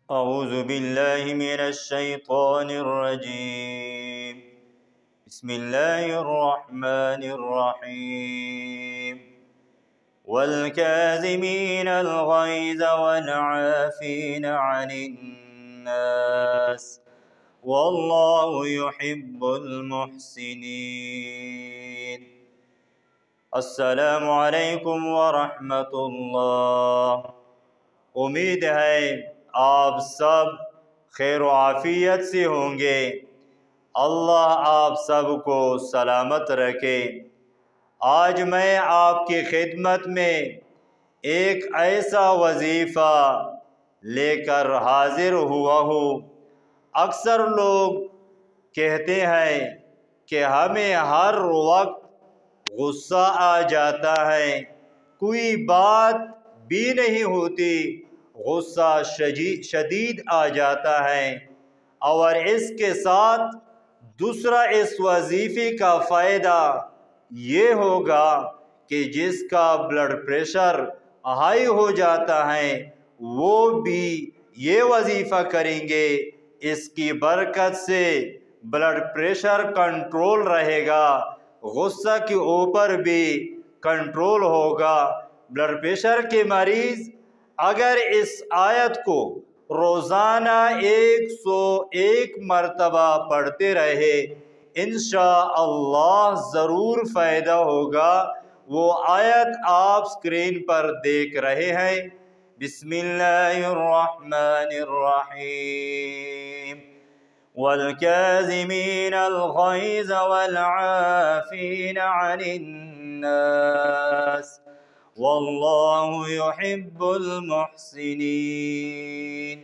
अऊज़ु बिल्लाहि मिनश्शैतानिर्रजीम। बिस्मिल्लाहिर्रहमानिर्रहीम। वल्काज़िमीनल गैज़ वल्आफ़ीना अनिन्नास वल्लाहु युहिब्बुल मुहसिनीन। अस्सलामु अलैकुम वरहमतुल्लाह। उम्मीद है आप सब खैर आफियत से होंगे। अल्लाह आप सबको सलामत रखे। आज मैं आपकी खिदमत में एक ऐसा वजीफ़ा लेकर हाजिर हुआ हूँ। अक्सर लोग कहते हैं कि हमें हर वक्त गुस्सा आ जाता है, कोई बात भी नहीं होती, गुस्सा शदीद आ जाता है। और इसके साथ दूसरा इस वजीफ़े का फ़ायदा ये होगा कि जिसका ब्लड प्रेशर हाई हो जाता है वो भी ये वजीफ़ा करेंगे। इसकी बरकत से ब्लड प्रेशर कंट्रोल रहेगा, गुस्सा के ऊपर भी कंट्रोल होगा। ब्लड प्रेशर के मरीज़ अगर इस आयत को रोज़ाना 101 मरतबा पढ़ते रहे, इंशाअल्लाह ज़रूर फ़ायदा होगा। वो आयत आप स्क्रीन पर देख रहे हैं। बिस्मिल्लाहिर्रहमानिर्रहीम। वल्काज़िमीनल गैज़ वल्आफ़ीना अनिन्नास वल्लाहु युहिब्बुल मुहसिनीन।